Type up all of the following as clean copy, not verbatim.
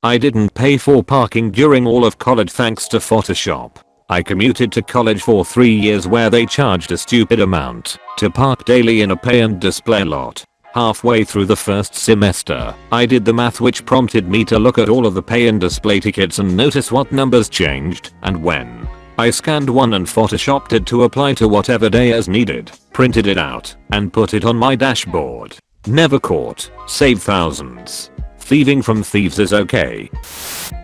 I didn't pay for parking during all of college thanks to Photoshop. I commuted to college for 3 years where they charged a stupid amount to park daily in a pay and display lot. Halfway through the first semester, I did the math which prompted me to look at all of the pay and display tickets and notice what numbers changed and when. I scanned one and photoshopped it to apply to whatever day as needed, printed it out, and put it on my dashboard. Never caught, save thousands. Thieving from thieves is okay.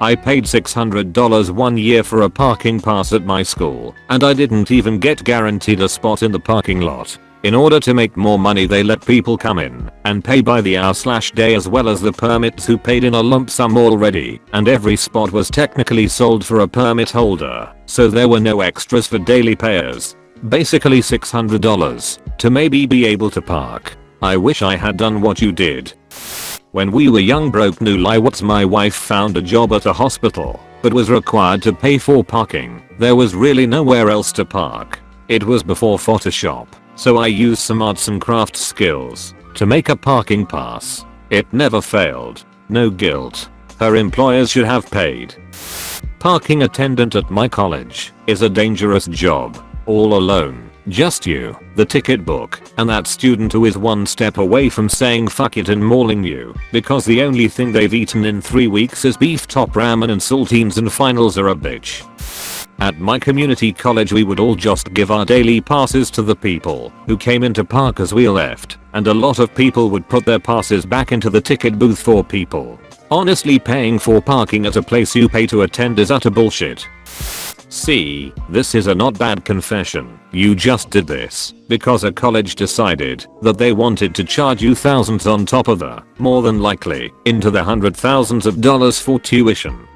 I paid $600 one year for a parking pass at my school, and I didn't even get guaranteed a spot in the parking lot. In order to make more money they let people come in and pay by the hour/day as well as the permits who paid in a lump sum already, and every spot was technically sold for a permit holder, so there were no extras for daily payers. Basically $600 to maybe be able to park. I wish I had done what you did. When we were young broke new liwats my wife found a job at a hospital, but was required to pay for parking. There was really nowhere else to park. It was before Photoshop. So I used some arts and crafts skills to make a parking pass. It never failed. No guilt. Her employers should have paid. Parking attendant at my college is a dangerous job. All alone. Just you, the ticket book, and that student who is one step away from saying fuck it and mauling you because the only thing they've eaten in 3 weeks is beef top ramen and saltines and finals are a bitch. At my community college we would all just give our daily passes to the people who came in to park as we left, and a lot of people would put their passes back into the ticket booth for people. Honestly, paying for parking at a place you pay to attend is utter bullshit. See, this is a not bad confession. You just did this because a college decided that they wanted to charge you thousands on top of the, more than likely, into the hundred thousands of dollars for tuition.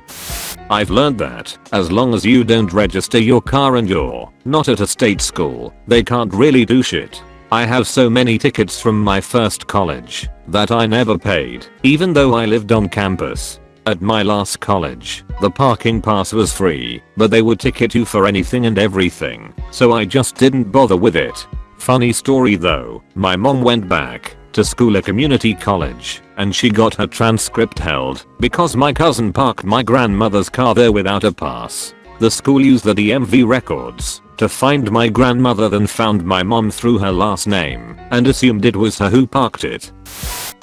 I've learned that as long as you don't register your car and you're not at a state school, they can't really do shit. I have so many tickets from my first college that I never paid, even though I lived on campus. At my last college, the parking pass was free, but they would ticket you for anything and everything, so I just didn't bother with it. Funny story though, my mom went back to school at community college, and she got her transcript held because my cousin parked my grandmother's car there without a pass. The school used the DMV records to find my grandmother, then found my mom through her last name and assumed it was her who parked it.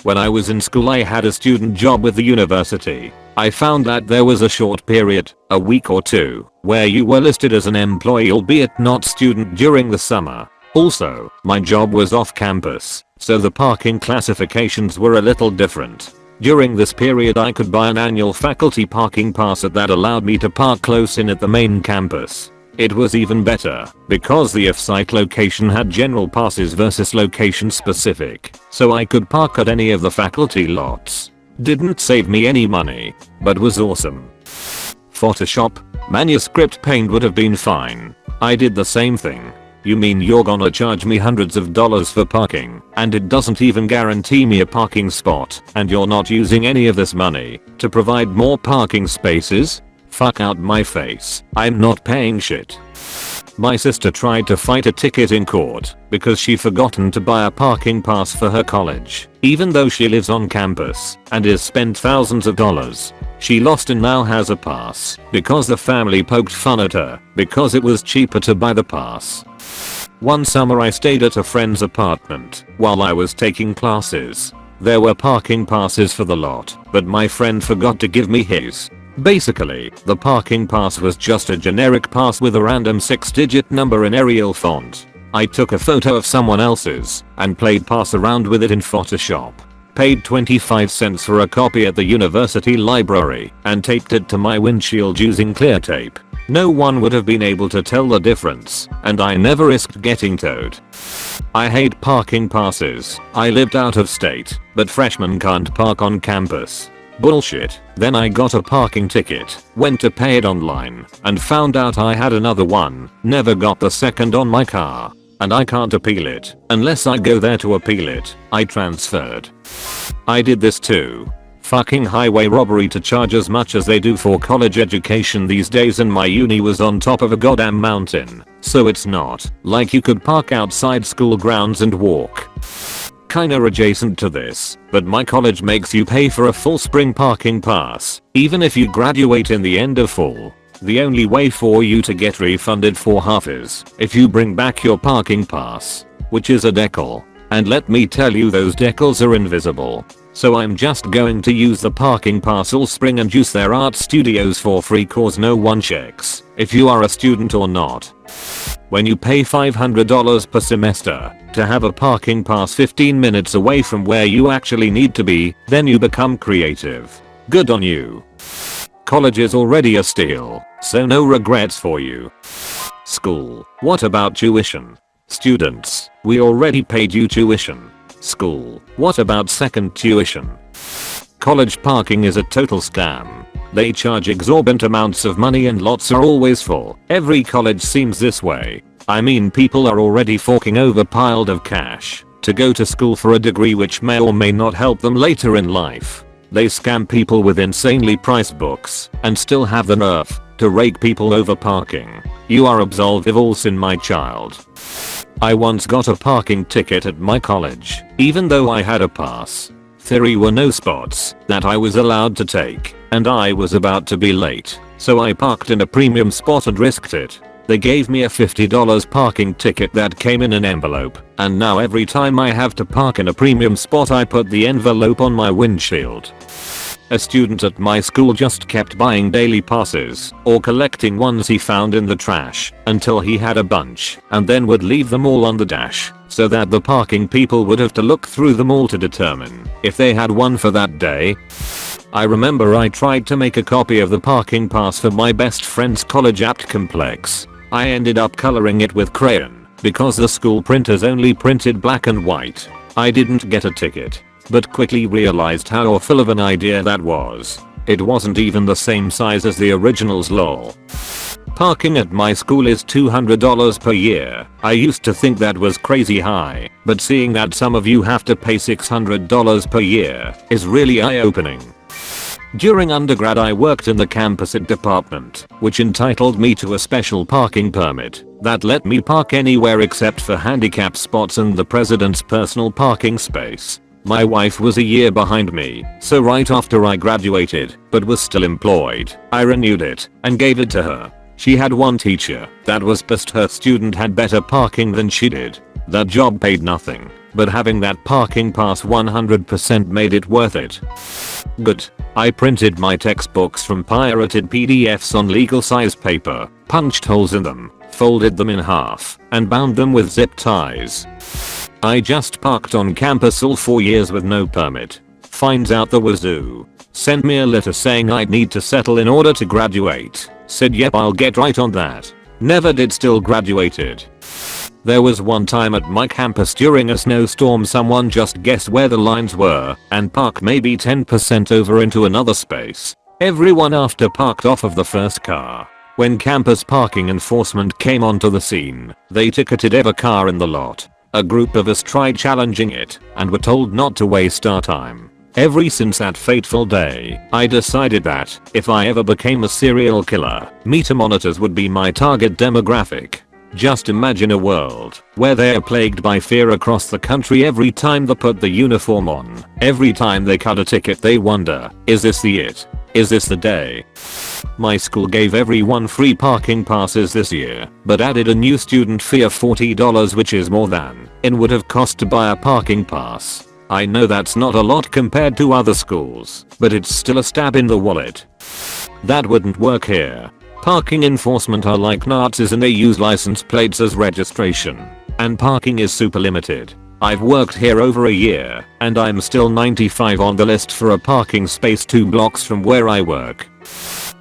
When I was in school I had a student job with the university. I found that there was a short period, a week or two, where you were listed as an employee albeit not student during the summer. Also, my job was off campus, so the parking classifications were a little different. During this period I could buy an annual faculty parking pass that allowed me to park close in at the main campus. It was even better because the off-site location had general passes versus location specific, so I could park at any of the faculty lots. Didn't save me any money, but was awesome. Photoshop, manuscript paint would have been fine. I did the same thing. You mean you're gonna charge me hundreds of dollars for parking, and it doesn't even guarantee me a parking spot, and you're not using any of this money to provide more parking spaces? Fuck out my face. I'm not paying shit. My sister tried to fight a ticket in court because she forgotten to buy a parking pass for her college, even though she lives on campus and is spent thousands of dollars. She lost and now has a pass because the family poked fun at her because it was cheaper to buy the pass. One summer I stayed at a friend's apartment while I was taking classes. There were parking passes for the lot, but my friend forgot to give me his. Basically, the parking pass was just a generic pass with a random 6-digit number in Arial font. I took a photo of someone else's and played pass around with it in Photoshop. Paid 25 cents for a copy at the university library and taped it to my windshield using clear tape. No one would have been able to tell the difference, and I never risked getting towed. I hate parking passes. I lived out of state, but freshmen can't park on campus. Bullshit. Then I got a parking ticket, went to pay it online, and found out I had another one. Never got the second on my car. And I can't appeal it unless I go there to appeal it. I transferred. I did this too. Fucking highway robbery to charge as much as they do for college education these days, and my uni was on top of a goddamn mountain, so it's not like you could park outside school grounds and walk. kinda adjacent to this, but my college makes you pay for a full spring parking pass, even if you graduate in the end of fall. The only way for you to get refunded for half is if you bring back your parking pass, which is a decal. And let me tell you, those decals are invisible. So I'm just going to use the parking pass all spring and use their art studios for free, cause no one checks if you are a student or not. When you pay $500 per semester to have a parking pass 15 minutes away from where you actually need to be, then you become creative. Good on you. College is already a steal, so no regrets for you. School. What about tuition? Students, we already paid you tuition. School. What about second tuition? College parking is a total scam. They charge exorbitant amounts of money and lots are always full. Every college seems this way. I mean, people are already forking over piles of cash to go to school for a degree which may or may not help them later in life. They scam people with insanely priced books and still have the nerve to rake people over parking. You are absolved of all sin, my child. I once got a parking ticket at my college, even though I had a pass. There were no spots that I was allowed to take, and I was about to be late, so I parked in a premium spot and risked it. They gave me a $50 parking ticket that came in an envelope, and now every time I have to park in a premium spot I put the envelope on my windshield. A student at my school just kept buying daily passes or collecting ones he found in the trash until he had a bunch, and then would leave them all on the dash so that the parking people would have to look through them all to determine if they had one for that day. I remember I tried to make a copy of the parking pass for my best friend's college apt complex. I ended up coloring it with crayon because the school printers only printed black and white. I didn't get a ticket, but quickly realized how full of an idea that was. It wasn't even the same size as the originals, lol. Parking at my school is $200 per year. I used to think that was crazy high, but seeing that some of you have to pay $600 per year is really eye-opening. During undergrad I worked in the campus department, which entitled me to a special parking permit that let me park anywhere except for handicap spots and the president's personal parking space. My wife was a year behind me, so right after I graduated, but was still employed, I renewed it and gave it to her. She had one teacher that was pissed her student had better parking than she did. That job paid nothing, but having that parking pass 100% made it worth it. Good. I printed my textbooks from pirated PDFs on legal size paper, punched holes in them, folded them in half, and bound them with zip ties. I just parked on campus all 4 years with no permit. Finds out the wazoo. Sent me a letter saying I'd need to settle in order to graduate. Said yep, I'll get right on that. Never did, still graduated. There was one time at my campus during a snowstorm someone just guessed where the lines were and parked maybe 10% over into another space. Everyone after parked off of the first car. When campus parking enforcement came onto the scene, they ticketed every car in the lot. A group of us tried challenging it and were told not to waste our time. Ever since that fateful day, I decided that if I ever became a serial killer, meter monitors would be my target demographic. Just imagine a world where they are plagued by fear across the country every time they put the uniform on. Every time they cut a ticket they wonder, is this the it? Is this the day? My school gave everyone free parking passes this year, but added a new student fee of $40, which is more than it would have cost to buy a parking pass. I know that's not a lot compared to other schools, but it's still a stab in the wallet. That wouldn't work here. Parking enforcement are like Nazis and they use license plates as registration. And parking is super limited. I've worked here over a year, and I'm still 95 on the list for a parking space 2 blocks from where I work.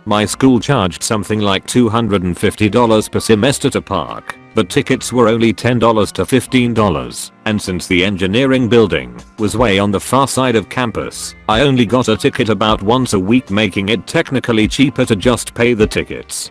My school charged something like $250 per semester to park, but tickets were only $10 to $15, and since the engineering building was way on the far side of campus, I only got a ticket about once a week, making it technically cheaper to just pay the tickets.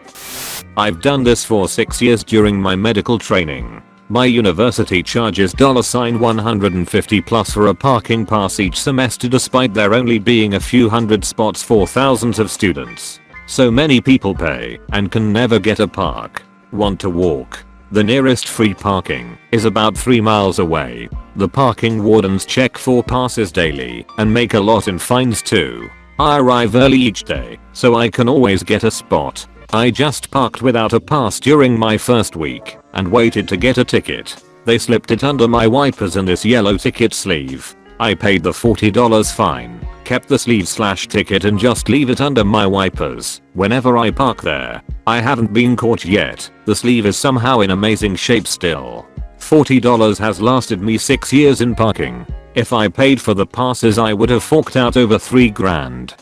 I've done this for 6 years during my medical training. My university charges $150 plus for a parking pass each semester, despite there only being a few hundred spots for thousands of students. So many people pay and can never get a park. Want to walk? The nearest free parking is about 3 miles away. The parking wardens check for passes daily and make a lot in fines too. I arrive early each day so I can always get a spot. I just parked without a pass during my first week and waited to get a ticket. They slipped it under my wipers in this yellow ticket sleeve. I paid the $40 fine, kept the sleeve/ticket and just leave it under my wipers whenever I park there. I haven't been caught yet. The sleeve is somehow in amazing shape still. $40 has lasted me 6 years in parking. If I paid for the passes I would have forked out over $3 grand.